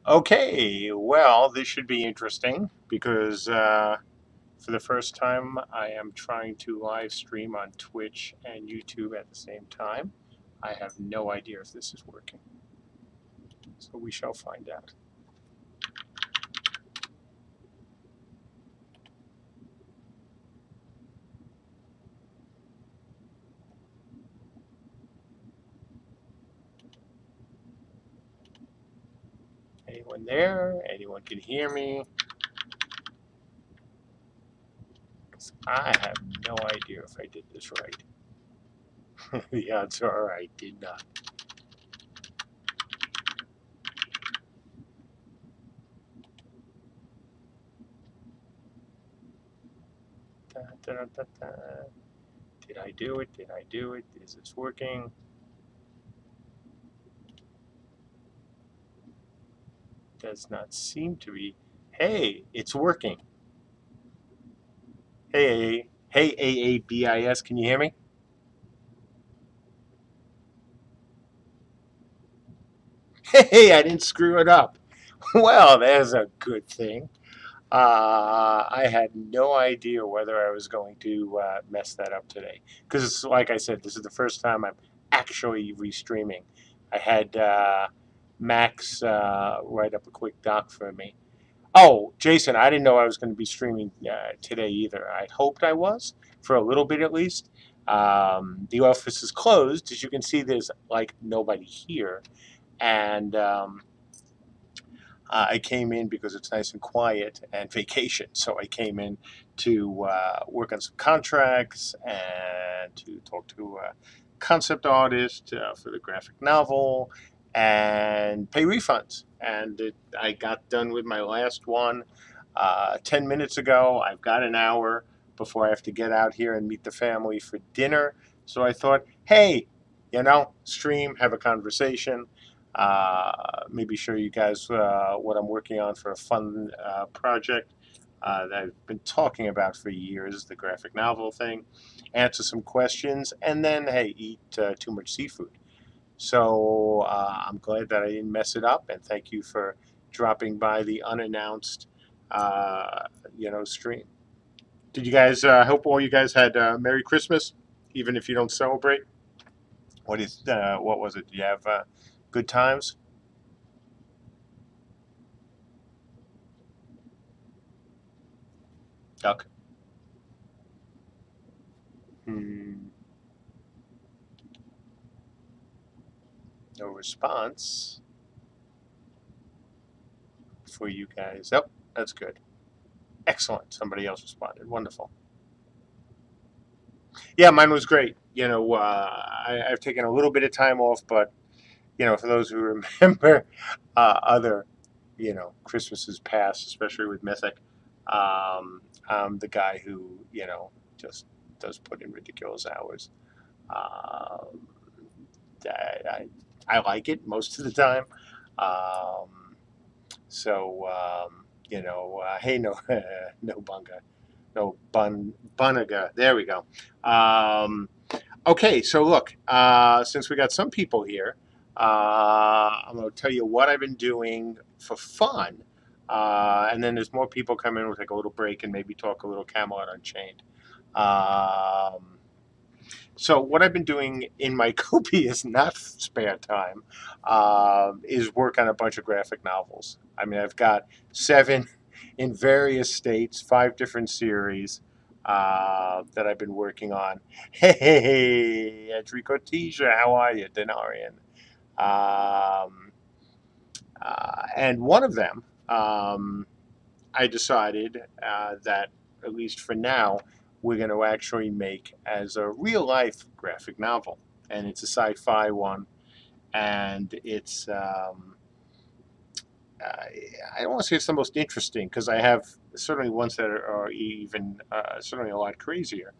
Okay, well, this should be interesting because for the first time I am trying to live stream on Twitch and YouTube at the same time. I have no idea if this is working, so we shall find out. Anyone there? Anyone can hear me? 'Cause I have no idea if I did this right. The odds are I did not. Da, da, da, da. Did I do it? Did I do it? Is this working? Does not seem to be. Hey, it's working. Hey, AABIS, can you hear me? Hey, I didn't screw it up. Well, there's a good thing. I had no idea whether I was going to mess that up today. Because, like I said, this is the first time I'm actually restreaming. I had Max write up a quick doc for me. Oh, Jason, I didn't know I was going to be streaming today either. I hoped I was, for a little bit at least. The office is closed. As you can see, there's like nobody here. And I came in because it's nice and quiet and vacation. So I came in to work on some contracts and to talk to a concept artist for the graphic novel and pay refunds. And I got done with my last one 10 minutes ago. I've got an hour before I have to get out here and meet the family for dinner. So I thought, hey, stream, have a conversation. Maybe show you guys what I'm working on for a fun project that I've been talking about for years, the graphic novel thing, answer some questions, and then, hey, eat too much seafood. So I'm glad that I didn't mess it up, and thank you for dropping by the unannounced, stream. Did you guys, I hope all you guys had Merry Christmas, even if you don't celebrate? What was it? Did you have good times? Okay. Hmm. No response for you guys. Oh, that's good. Excellent. Somebody else responded. Wonderful. Yeah, mine was great. I've taken a little bit of time off, but for those who remember other, Christmases past, especially with Mythic, I'm the guy who, just does put in ridiculous hours. Um, I, I like it most of the time. Um, hey, no, no bunga, no bunaga. There we go. Um, okay, so look, since we got some people here, I'm going to tell you what I've been doing for fun. And then there's more people come in. We'll take a little break and maybe talk a little Camelot Unchained. Um, so what I've been doing in my copious, not spare time, is work on a bunch of graphic novels. I mean, I've got 7 in various states, 5 different series that I've been working on. Hey, Enrico Teja, how are you, Denarian? Um, and one of them, I decided that, at least for now, we're going to actually make as a real life graphic novel. And it's a sci-fi one. And it's, I don't want to say it's the most interesting because I have certainly ones that are even certainly a lot crazier.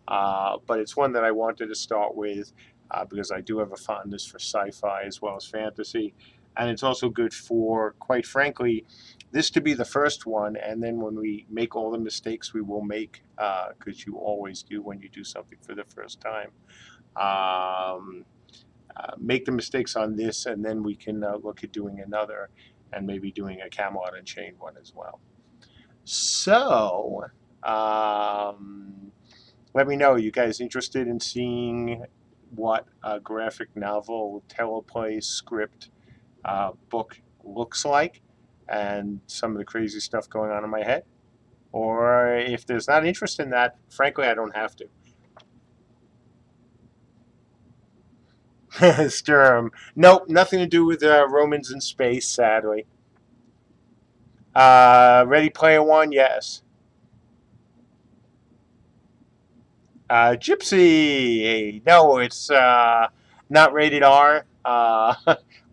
But it's one that I wanted to start with because I do have a fondness for sci-fi as well as fantasy. And it's also good for, quite frankly, this to be the first one. And then when we make all the mistakes we will make, because you always do when you do something for the first time, make the mistakes on this, and then we can look at doing another. and maybe doing a Camelot Unchained one as well. So, let me know. You guys interested in seeing what a graphic novel, teleplay, script, book looks like, and some of the crazy stuff going on in my head? Or if there's not interest in that, frankly, I don't have to. Sturm. Nope, nothing to do with Romans in space, sadly. Ready Player One, yes. Gypsy. No, it's not rated R.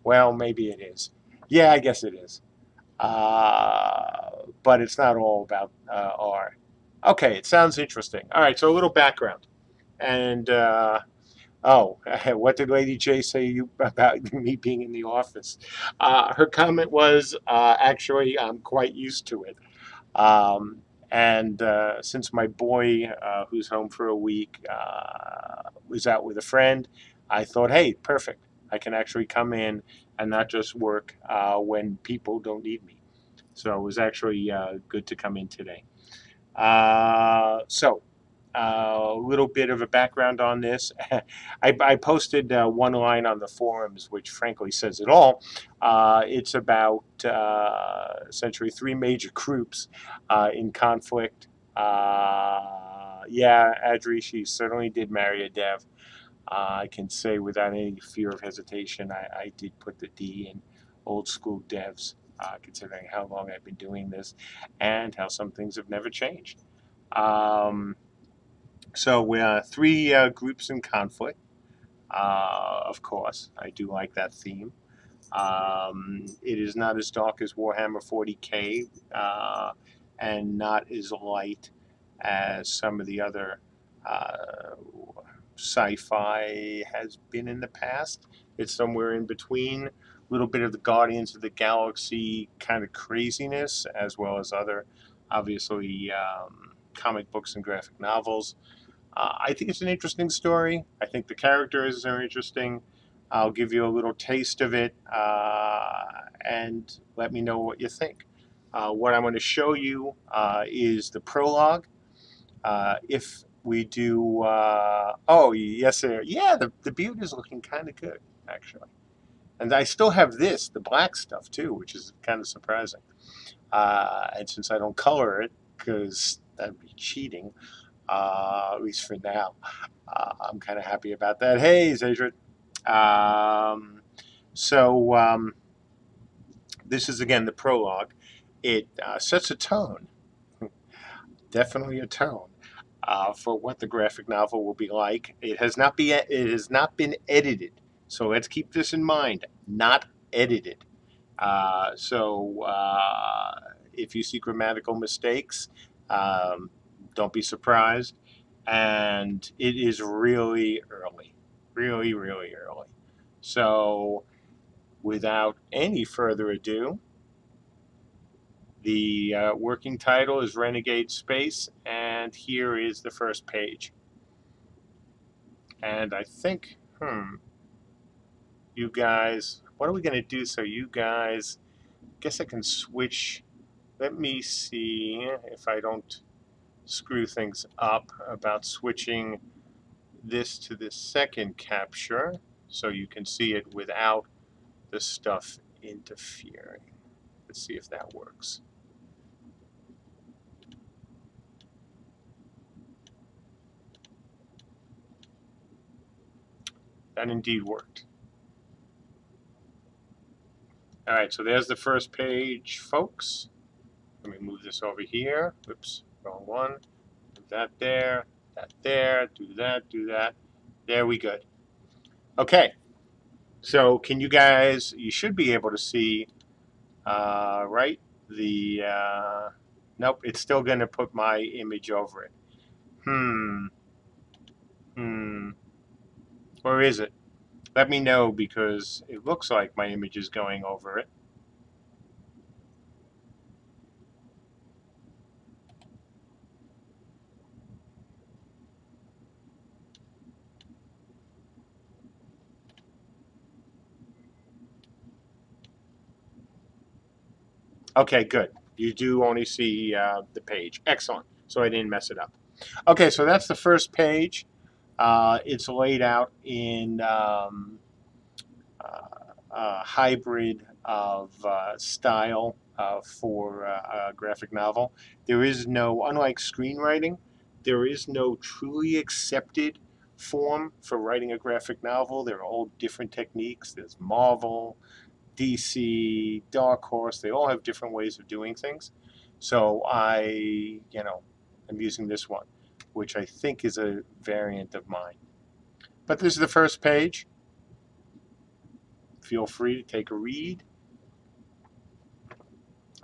Well, maybe it is. Yeah, I guess it is. But it's not all about R. Okay, it sounds interesting. All right, so a little background. And, oh, what did Lady J say you about me being in the office? Her comment was, actually, I'm quite used to it. Um, and since my boy, who's home for a week, was out with a friend, I thought, hey, perfect. I can actually come in and not just work when people don't need me. So it was actually good to come in today. So a little bit of a background on this. I posted one line on the forums, which frankly says it all. It's about essentially three major groups in conflict. Yeah, Adri, she certainly did marry a dev. I can say without any fear of hesitation, I did put the D in old school devs, considering how long I've been doing this and how some things have never changed. So we are three groups in conflict. Of course, I do like that theme. It is not as dark as Warhammer 40K, and not as light as some of the other sci-fi has been in the past. It's somewhere in between. A little bit of the Guardians of the Galaxy kind of craziness, as well as other, obviously, comic books and graphic novels. I think it's an interesting story. I think the characters are interesting. I'll give you a little taste of it, and let me know what you think. What I'm going to show you is the prologue. If we do, oh yes, sir. Yeah, the build is looking kind of good, actually. And I still have this, the black stuff too, which is kind of surprising. And since I don't color it, because that'd be cheating, at least for now, I'm kind of happy about that. Hey, Zadrid. So this is again the prologue. It sets a tone, definitely a tone, for what the graphic novel will be like. It has not been edited, so let's keep this in mind. Not edited. So if you see grammatical mistakes, um, don't be surprised. And it is really early, really, really early. So without any further ado, the working title is Renegade Space, and here is the first page. And I think, you guys, what are we going to do so you guys, guess I can switch. Let me see if I don't screw things up about switching this to the second capture so you can see it without the stuff interfering. Let's see if that works. That indeed worked. All right, so there's the first page, folks. Let me move this over here. Oops, wrong one. Put that there, do that, do that. There we go. Okay, so can you guys, you should be able to see, right? Nope, it's still going to put my image over it. Or is it? Let me know because it looks like my image is going over it. Okay, good. You do only see the page. Excellent. So I didn't mess it up. Okay, so that's the first page. It's laid out in a hybrid of style for a graphic novel. There is no, unlike screenwriting, there is no truly accepted form for writing a graphic novel. There are all different techniques. There's Marvel, DC, Dark Horse. They all have different ways of doing things. So I'm using this one, which I think is a variant of mine. But this is the first page. Feel free to take a read.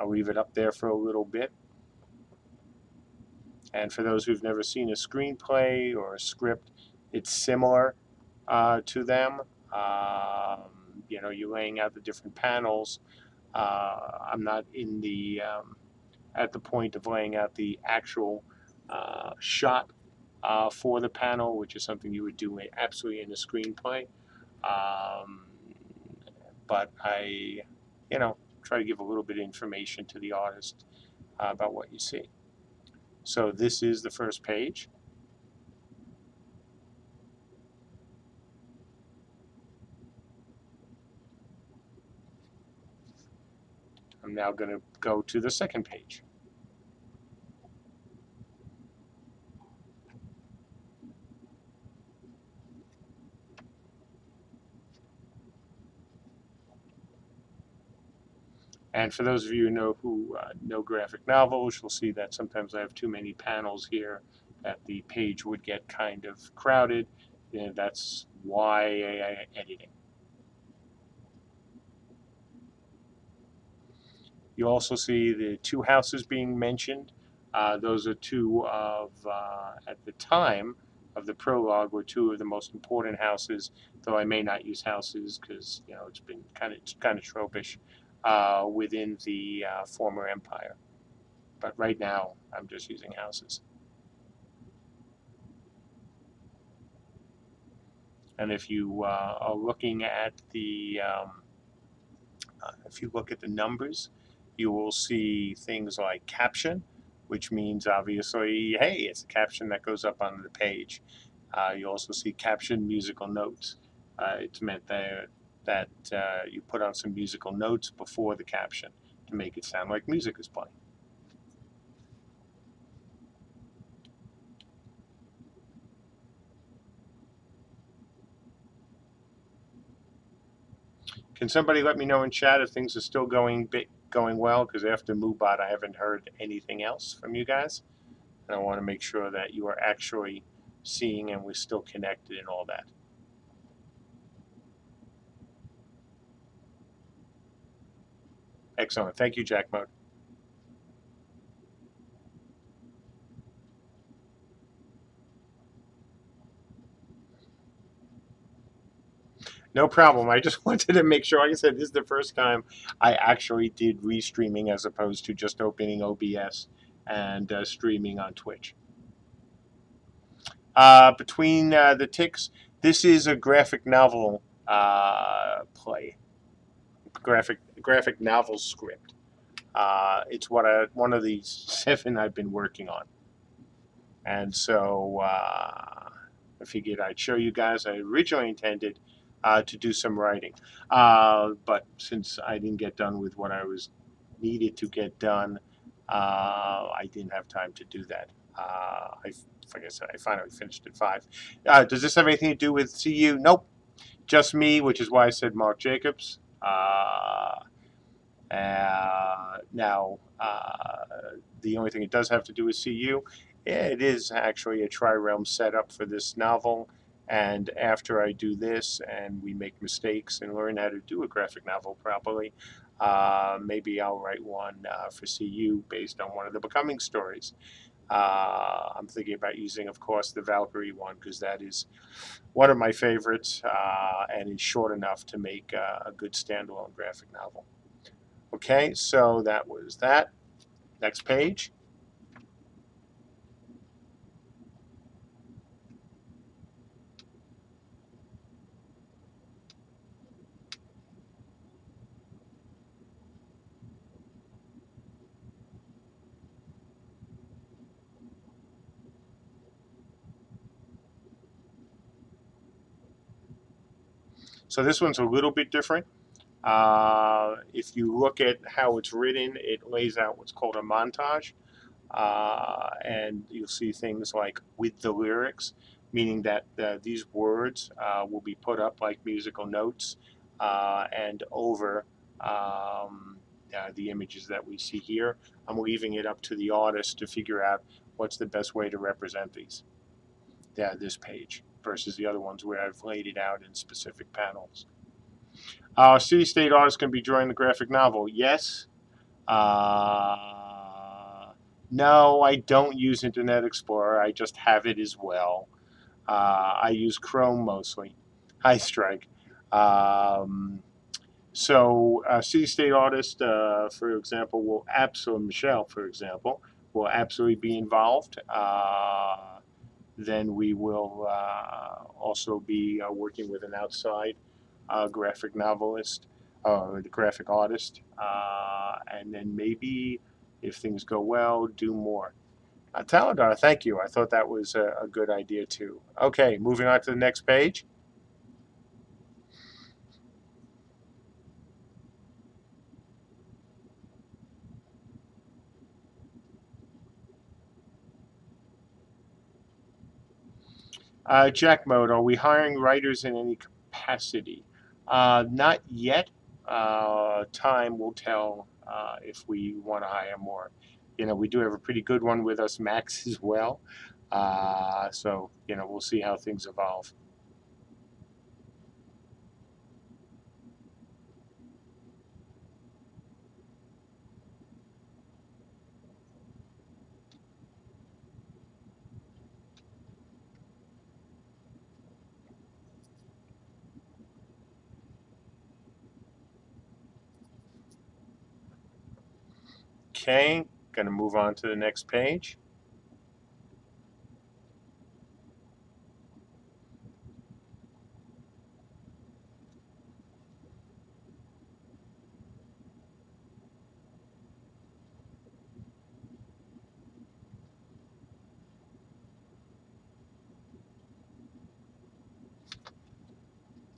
I'll leave it up there for a little bit. And for those who've never seen a screenplay or a script, it's similar to them. You're laying out the different panels. I'm not in the at the point of laying out the actual shot for the panel, which is something you would do absolutely in a screenplay. But I, try to give a little bit of information to the artist about what you see. So this is the first page. I'm now going to go to the second page. And for those of you who know graphic novels, you'll see that sometimes I have too many panels here, that the page would get kind of crowded. And that's why I editing. You also see the two houses being mentioned. Those are two of, at the time of the prologue, were two of the most important houses, though I may not use houses because, it's been kind of tropish within the former empire. But right now, I'm just using houses. And if you are looking at the, if you look at the numbers, you will see things like caption, which means obviously, hey, it's a caption that goes up on the page. You also see caption musical notes. It's meant that you put on some musical notes before the caption to make it sound like music is playing. Can somebody let me know in chat if things are still going well? Because after MooBot, I haven't heard anything else from you guys. And I want to make sure that you are actually seeing and we're still connected and all that. Excellent. Thank you, Jack Mode. No problem. I just wanted to make sure. Like I said, this is the first time I actually did restreaming as opposed to just opening OBS and streaming on Twitch. Between the ticks, this is a graphic novel play. Graphic novel script. It's one of these 7 I've been working on. And so I figured I'd show you guys. I originally intended to do some writing. But since I didn't get done with what I was needed to get done, I didn't have time to do that. Like I said, I finally finished at 5. Does this have anything to do with CU? Nope. Just me, which is why I said Mark Jacobs. Now, the only thing it does have to do with CU, it is actually a tri-realm setup for this novel. And after I do this and we make mistakes and learn how to do a graphic novel properly, maybe I'll write one for CU based on one of the Becoming stories. I'm thinking about using, of course, the Valkyrie one because that is one of my favorites and is short enough to make a good standalone graphic novel. Okay, so that was that. Next page. So this one's a little bit different. If you look at how it's written, it lays out what's called a montage. And you'll see things like with the lyrics, meaning that these words will be put up like musical notes and over the images that we see here. I'm leaving it up to the artist to figure out what's the best way to represent these. This page versus the other ones where I've laid it out in specific panels. City-state artists can be drawing the graphic novel. Yes. No, I don't use Internet Explorer. I just have it as well. I use Chrome mostly. Hi, Strike. So, City-State Artist, for example, will absolutely, Michelle, for example, will absolutely be involved. Then we will also be working with an outside graphic novelist, the graphic artist, and then maybe, if things go well, do more. Taladar, thank you. I thought that was a good idea too. Okay, moving on to the next page. Jack Mode, are we hiring writers in any capacity? Not yet. Time will tell if we want to hire more. You know, we do have a pretty good one with us, Max, as well. So, you know, we'll see how things evolve. Okay, going to move on to the next page.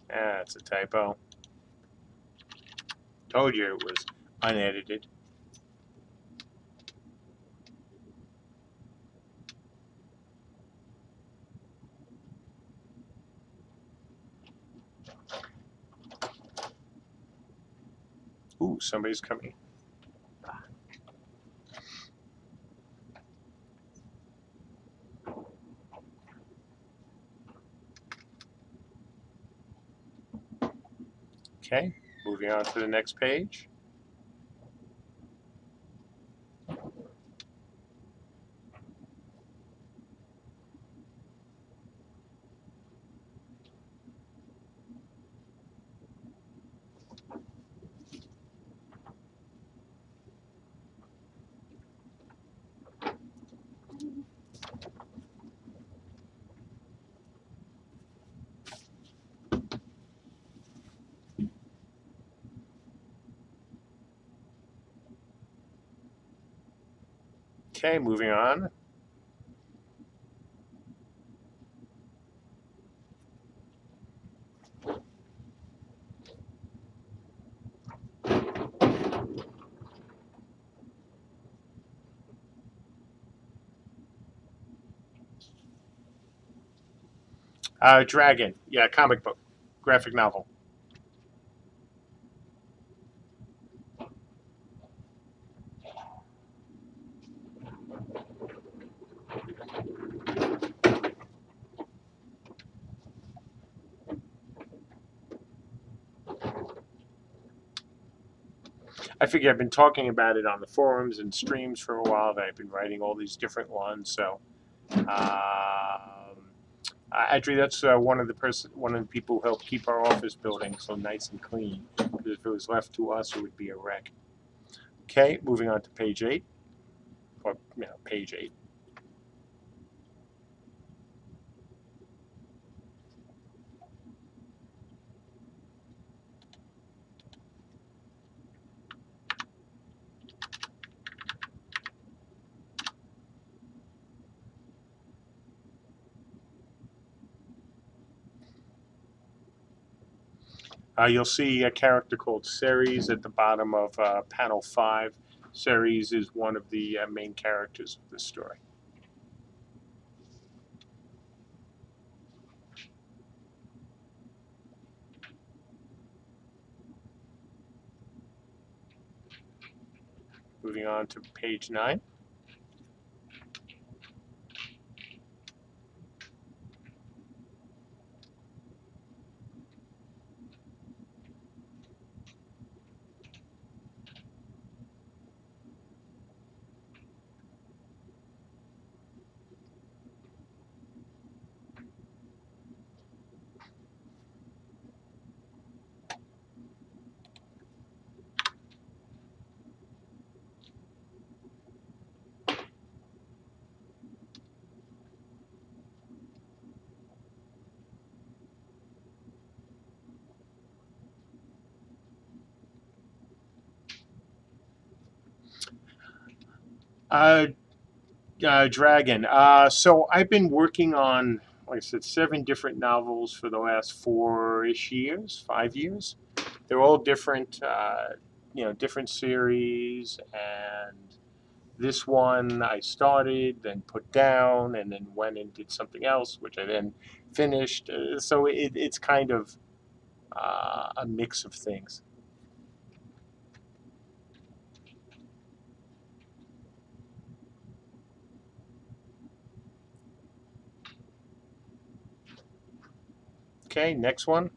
That's a typo. Told you it was unedited. Ooh, somebody's coming. Okay, moving on to the next page. Okay, moving on. Dragon, yeah, comic book, graphic novel. I figure I've been talking about it on the forums and streams for a while. That I've been writing all these different ones. So, actually, that's one of the people who helped keep our office building so nice and clean. Because if it was left to us, it would be a wreck. Okay, moving on to page 8, or page 8. You'll see a character called Ceres at the bottom of panel 5. Ceres is one of the main characters of this story. Moving on to page 9. Dragon. So I've been working on, like I said, 7 different novels for the last 4-ish years, 5 years. They're all different, different series. And this one I started, then put down, and then went and did something else, which I then finished. So it's kind of a mix of things. Okay, next one.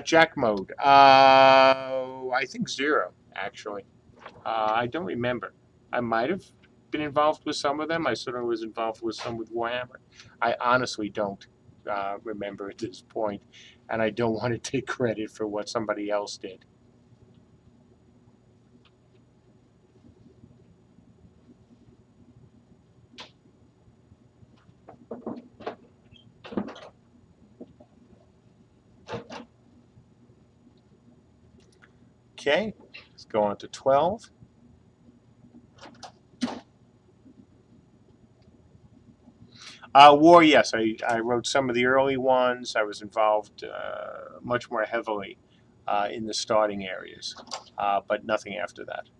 Jack mode. I think 0, actually. I don't remember. I might have been involved with some of them. I certainly was involved with some with Warhammer. I honestly don't remember at this point, and I don't want to take credit for what somebody else did. Okay, let's go on to 12. War, yes, I wrote some of the early ones. I was involved much more heavily in the starting areas, but nothing after that.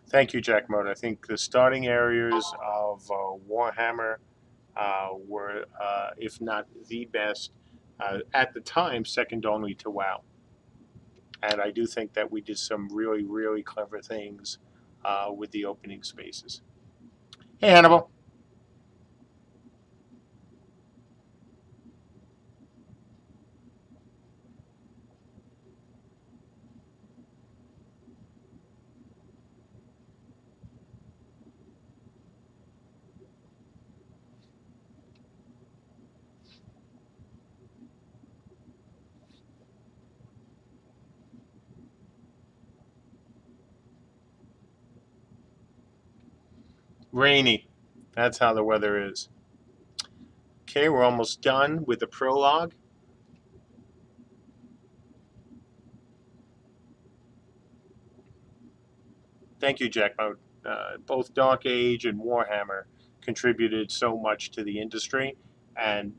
Thank you, Jack Mode. I think the starting areas of Warhammer were, if not the best, at the time, second only to WoW. And I do think that we did some really, really clever things with the opening spaces. Hey, Hannibal. Rainy. That's how the weather is. Okay, we're almost done with the prologue. Thank you, Jack Mode. Both Dark Age and Warhammer contributed so much to the industry, and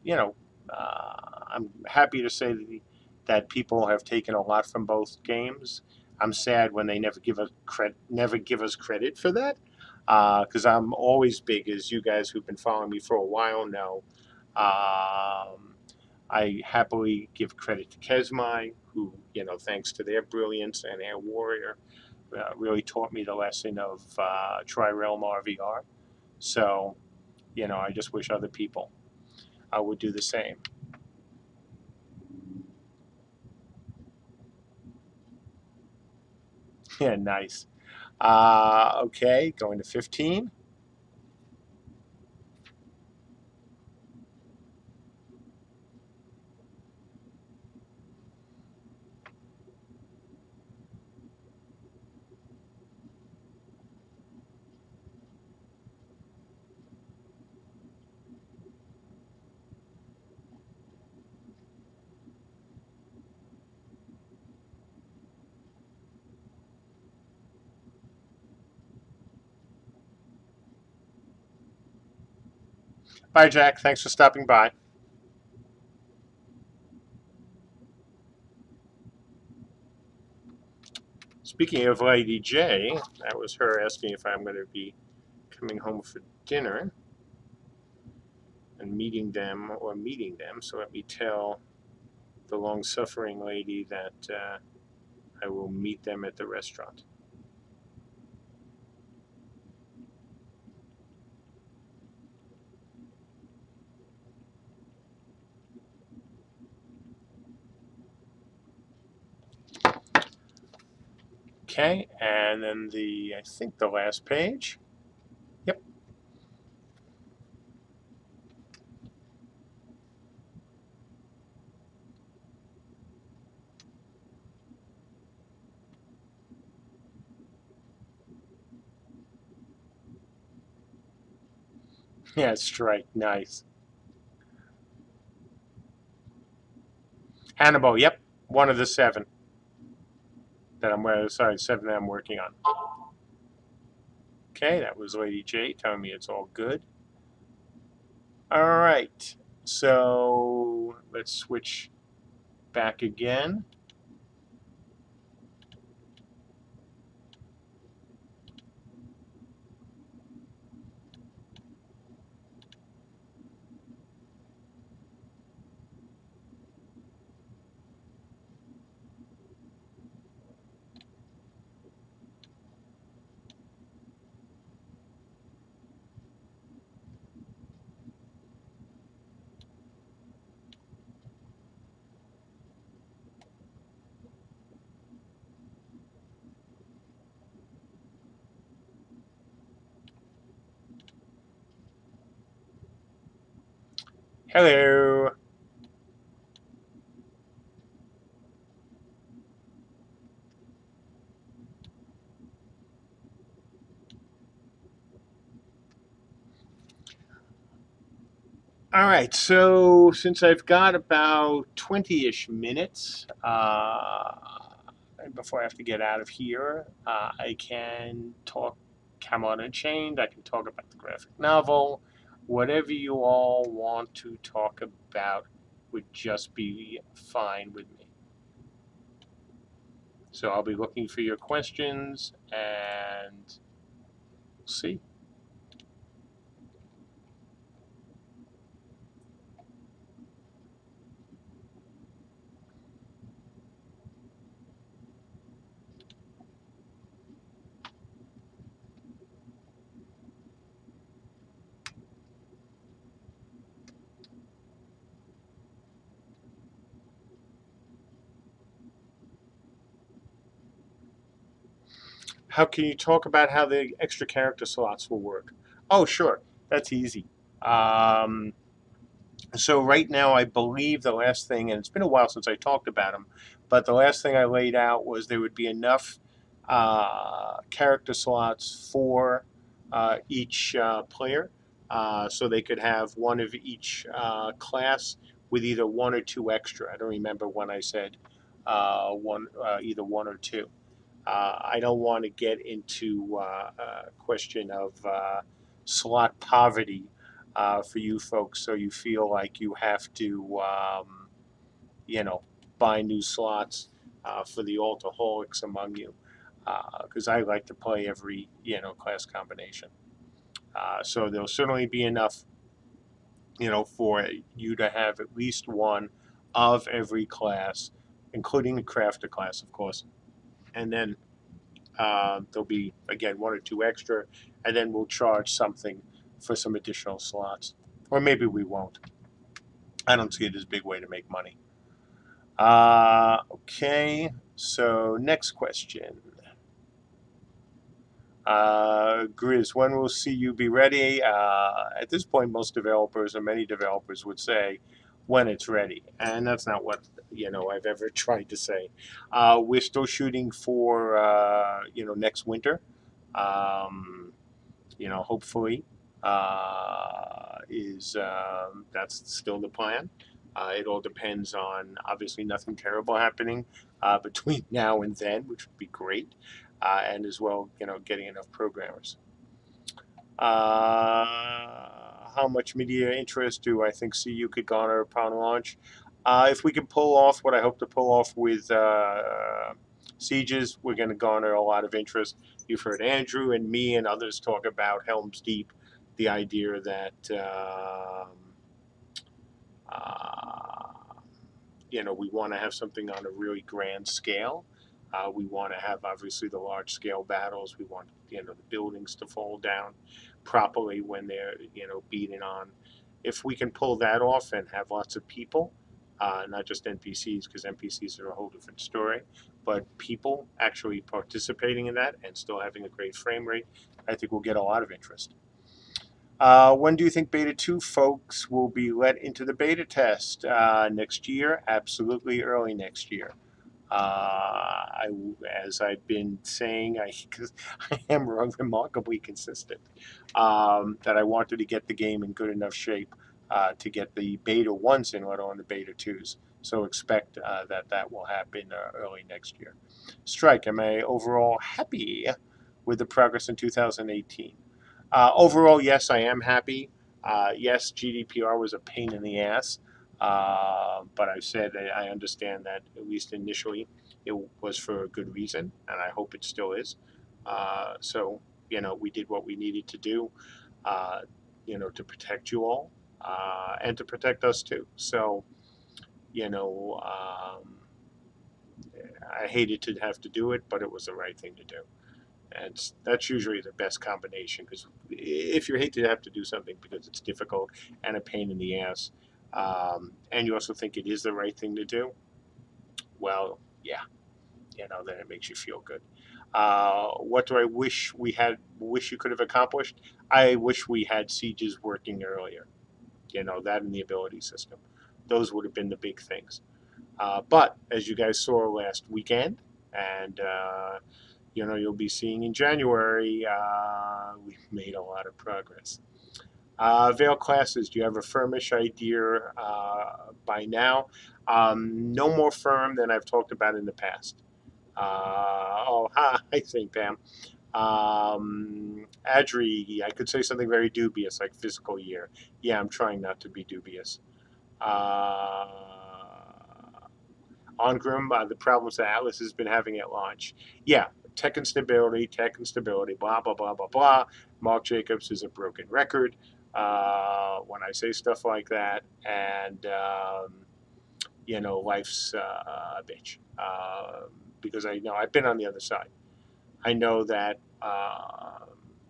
I'm happy to say that people have taken a lot from both games. I'm sad when they never give us credit for that, because I'm always big, as you guys who've been following me for a while know. I happily give credit to Kesmai, who, thanks to their brilliance and Air Warrior, really taught me the lesson of Tri-Realm RVR. So, I just wish other people would do the same. Yeah, nice. Okay, going to 15. Bye, Jack. Thanks for stopping by. Speaking of Lady J, that was her asking if I'm going to be coming home for dinner and meeting them or meeting them. So let me tell the long-suffering lady that I will meet them at the restaurant. Okay, and then I think the last page. Yep. Yeah, strike. Nice. Hannibal. Yep. One of the seven that seven that I'm working on. Okay, that was Lady J telling me it's all good. All right. So let's switch back again. Hello. All right, so since I've got about 20-ish minutes before I have to get out of here, I can talk Camelot Unchained, I can talk about the graphic novel, whatever you all want to talk about would just be fine with me. So I'll be looking for your questions and see. How can you talk about how the extra character slots will work? Oh, sure. That's easy. Um, so right now, I believe the last thing, and it's been a while since I talked about them, but the last thing I laid out was there would be enough character slots for each player, so they could have one of each class with either one or two extra. I don't remember when I said either one or two. I don't want to get into a question of slot poverty for you folks, so you feel like you have to, you know, buy new slots for the alcoholics among you, because I like to play every, class combination. So there'll certainly be enough, for you to have at least one of every class, including the crafter class, of course. And then there'll be, again, one or two extra, and then we'll charge something for some additional slots. Or maybe we won't. I don't see it as a big way to make money. Okay, so next question. Grizz, when will CU be ready? At this point, most developers or many developers would say when it's ready, and that's not what I've ever tried to say. We're still shooting for next winter. Um, hopefully, is that's still the plan. It all depends on obviously nothing terrible happening between now and then, which would be great, and as well, getting enough programmers. how much media interest do I think CU could garner upon launch? If we can pull off what I hope to pull off with Sieges, we're going to garner a lot of interest. You've heard Andrew and me and others talk about Helm's Deep, the idea that we want to have something on a really grand scale. We want to have obviously the large scale battles. We want the buildings to fall down properly when they're beaten on. If we can pull that off and have lots of people, not just NPCs, because NPCs are a whole different story, but people actually participating in that and still having a great frame rate, I think we'll get a lot of interest. When do you think Beta 2 folks will be let into the beta test? Next year? Absolutely early next year. As I've been saying, because I am remarkably consistent, that I wanted to get the game in good enough shape to get the beta 1s in, let alone the beta 2s. So expect that will happen early next year. Strike, am I overall happy with the progress in 2018? Overall, yes, I am happy. Yes, GDPR was a pain in the ass, but I've said that I understand that at least initially it was for a good reason, and I hope it still is. So, we did what we needed to do, to protect you all and to protect us too. So, I hated to have to do it, but it was the right thing to do. And that's usually the best combination, because if you hate to have to do something because it's difficult and a pain in the ass, and you also think it is the right thing to do, well, yeah, then it makes you feel good. What do I wish you could have accomplished? I wish we had sieges working earlier. That and the ability system. Those would have been the big things. But as you guys saw last weekend, and you'll be seeing in January, we've made a lot of progress. Veil classes, do you have a firmish idea by now? No more firm than I've talked about in the past. Hi, St. Pam. Adri, I could say something very dubious, like fiscal year. Yeah, I'm trying not to be dubious. Ongrim, the problems that Atlas has been having at launch. Yeah, tech instability, blah, blah, blah, blah, blah. Mark Jacobs is a broken record when I say stuff like that. And, life's a bitch. Because I know I've been on the other side. I know that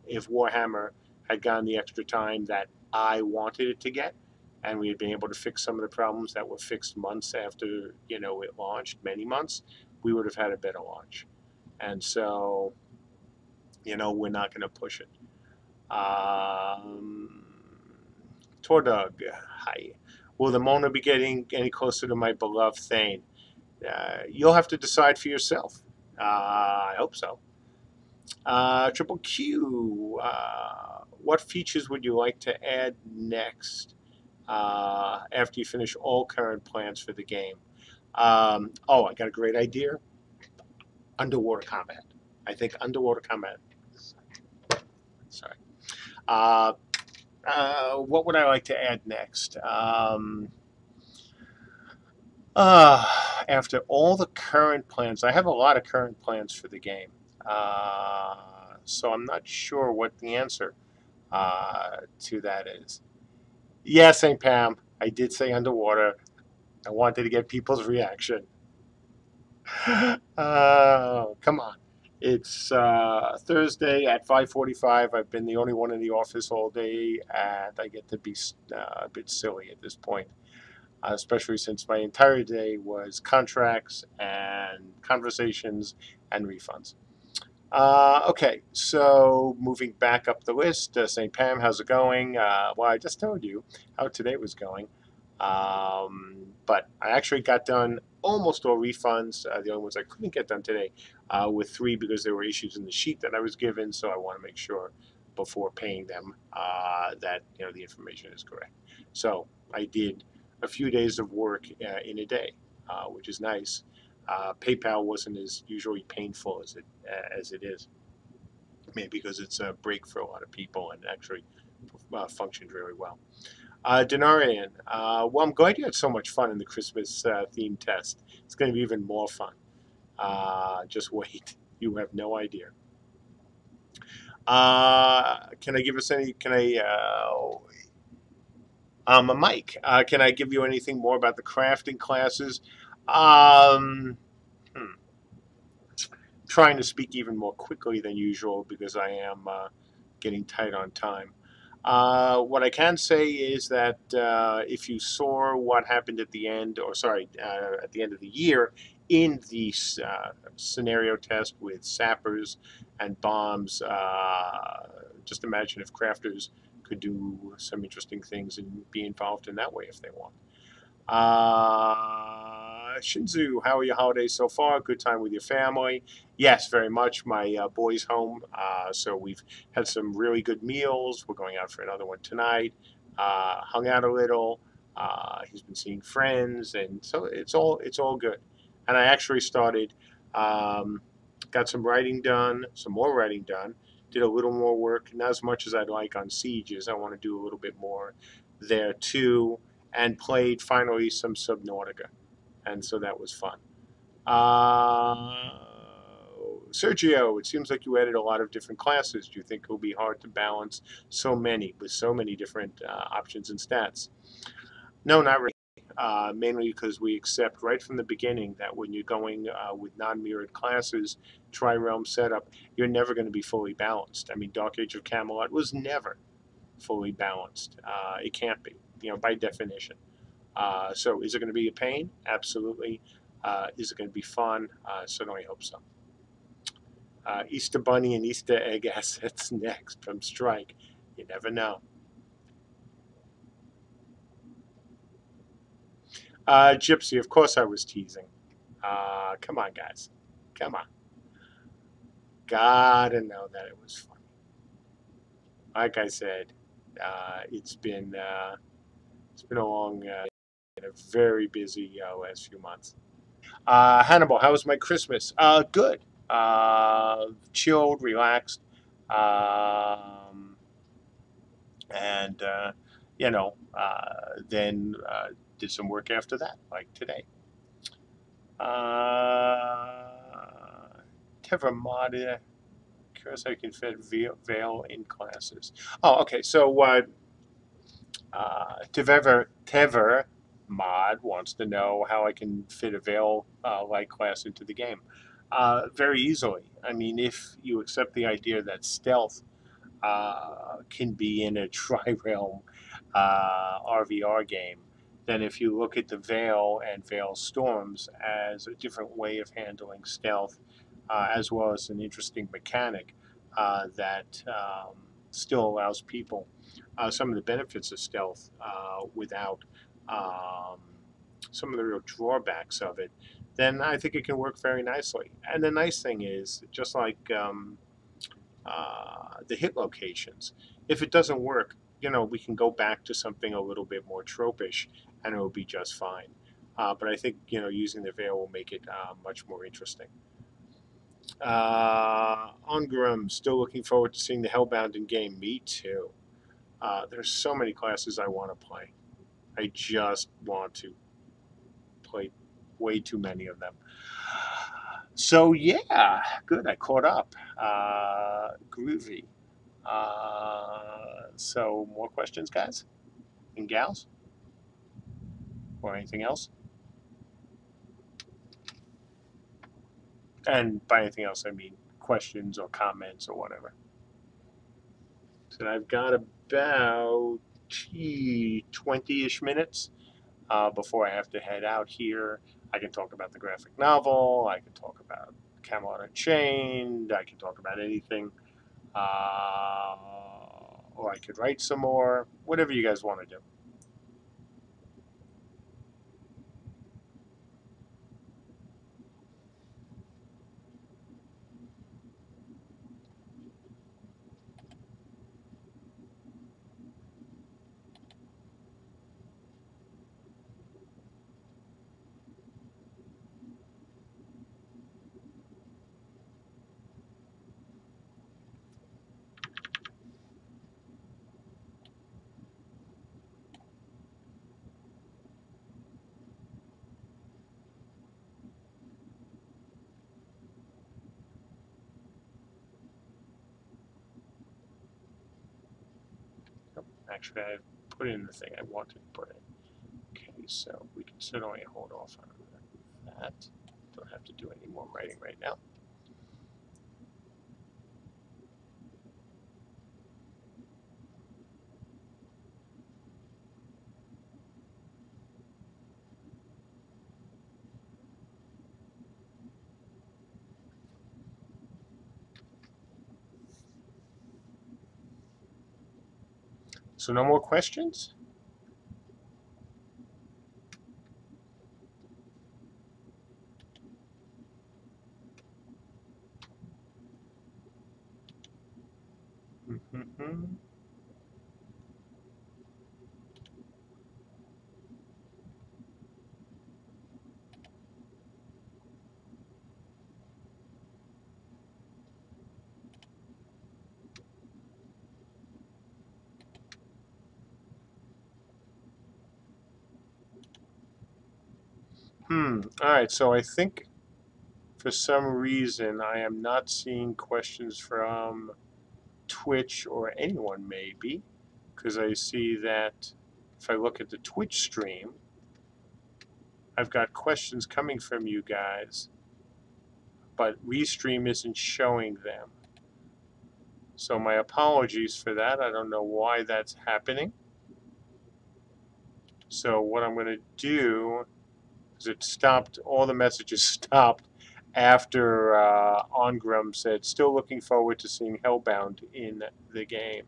if Warhammer had gotten the extra time that I wanted it to get, and we had been able to fix some of the problems that were fixed months after, it launched, many months, we would have had a better launch. And so, we're not going to push it. Tordug, hi. Will the Mona be getting any closer to my beloved Thane? You'll have to decide for yourself. I hope so. Triple Q, what features would you like to add next? After you finish all current plans for the game. I got a great idea. Underwater combat. I think underwater combat. Sorry. What would I like to add next? After all the current plans, I have a lot of current plans for the game. So I'm not sure what the answer to that is. Yeah, St. Pam, I did say underwater. I wanted to get people's reaction. Come on. It's Thursday at 5:45. I've been the only one in the office all day, and I get to be a bit silly at this point, especially since my entire day was contracts and conversations and refunds. Okay, so moving back up the list, St. Pam, how's it going? Well, I just told you how today was going. But I actually got done almost all refunds. The only ones I couldn't get done today with 3 because there were issues in the sheet that I was given. So I want to make sure before paying them that the information is correct. So I did a few days of work in a day, which is nice. PayPal wasn't as usually painful as it is. Maybe because it's a break for a lot of people, and actually functioned really well. Denarian, well, I'm glad you had so much fun in the Christmas theme test. It's going to be even more fun. Just wait. You have no idea. Can I give us any? Can I? Mike, can I give you anything more about the crafting classes? Um, hmm, Trying to speak even more quickly than usual because I am getting tight on time. What I can say is that if you saw what happened at the end, or sorry, at the end of the year in the scenario test with sappers and bombs, just imagine if crafters could do some interesting things and be involved in that way if they want. Shinzu, how are your holidays so far? Good time with your family? Yes, very much. My boy's home, so we've had some really good meals. We're going out for another one tonight. Hung out a little. He's been seeing friends, and so it's all good. And I actually started, got some writing done, some more writing done. Did a little more work, not as much as I'd like on sieges. I want to do a little bit more there too, and played finally some Subnautica, and so that was fun. Sergio, it seems like you added a lot of different classes. Do you think it will be hard to balance so many with so many different options and stats? No, not really. Mainly because we accept right from the beginning that when you're going with non-mirrored classes, tri-realm setup, you're never going to be fully balanced. I mean, Dark Age of Camelot was never fully balanced. It can't be, by definition. So is it going to be a pain? Absolutely. Is it going to be fun? Certainly hope so. Easter Bunny and Easter egg assets next from Strike. You never know. Gypsy, of course I was teasing. Come on, guys. Come on. Gotta know that it was funny. Like I said, it's been a long and a very busy last few months. Hannibal, how was my Christmas? Good. Chilled, relaxed, um, and then did some work after that, like today. Tevra modded. Curious how you can fit Veil in classes. Oh, okay. So Tever mod wants to know how I can fit a Veil light class into the game. Very easily. I mean, if you accept the idea that stealth can be in a tri-realm RVR game, then if you look at the Veil and Veil Storms as a different way of handling stealth, as well as an interesting mechanic that still allows people some of the benefits of stealth without um, some of the real drawbacks of it, then I think it can work very nicely. And the nice thing is, just like the hit locations, if it doesn't work, we can go back to something a little bit more tropish, and it will be just fine. But I think using the veil will make it much more interesting. Ongrim, still looking forward to seeing the Hellbound in game. Me too. There's so many classes I want to play. I just want to play way too many of them. So yeah, good. I caught up. Groovy. So more questions, guys and gals, or anything else? And by anything else, I mean questions or comments or whatever. So I've got about 20-ish minutes before I have to head out here. I can talk about the graphic novel. I can talk about Camelot Unchained. I can talk about anything. Or I could write some more. Whatever you guys want to do. Actually, I put in the thing I wanted to put in. Okay, so we can certainly hold off on that. Don't have to do any more writing right now. So no more questions? Mm-hmm. All right, so I think for some reason I am not seeing questions from Twitch or anyone maybe, because I see that if I look at the Twitch stream, I've got questions coming from you guys, but Restream isn't showing them. So my apologies for that. I don't know why that's happening. So what I'm going to do is it stopped, all the messages stopped after Ongram said, still looking forward to seeing Hellbound in the game.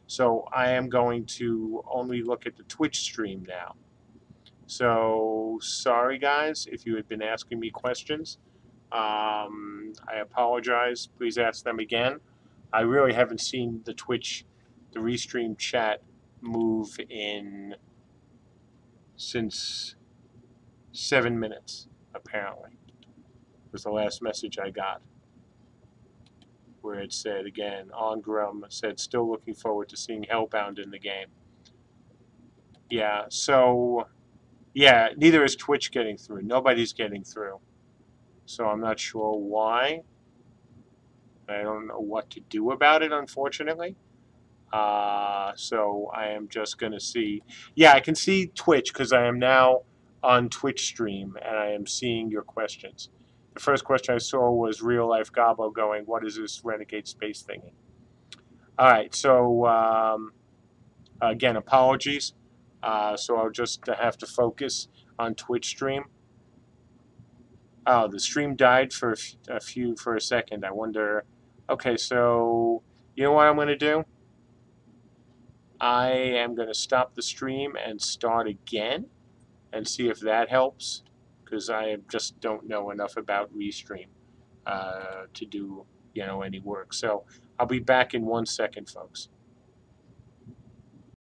So I am going to only look at the Twitch stream now. So sorry guys if you had been asking me questions. I apologize. Please ask them again. I really haven't seen the Twitch, the Restream chat move in since 7 minutes, apparently. Was the last message I got, where it said again, Ongrum said, still looking forward to seeing Hellbound in the game. Yeah, so, yeah, neither is Twitch getting through. Nobody's getting through. So I'm not sure why. I don't know what to do about it, unfortunately. So I am just going to see. Yeah, I can see Twitch because I am now on Twitch stream and I am seeing your questions. The first question I saw was Real Life Gobbo going, what is this Renegade Space thingy? All right, so again, apologies. So I'll just have to focus on Twitch stream. Oh, the stream died for for a second. I wonder. Okay, so you know what I'm going to do? I am going to stop the stream and start again and see if that helps, because I just don't know enough about Restream to do any work. So I'll be back in 1 second, folks.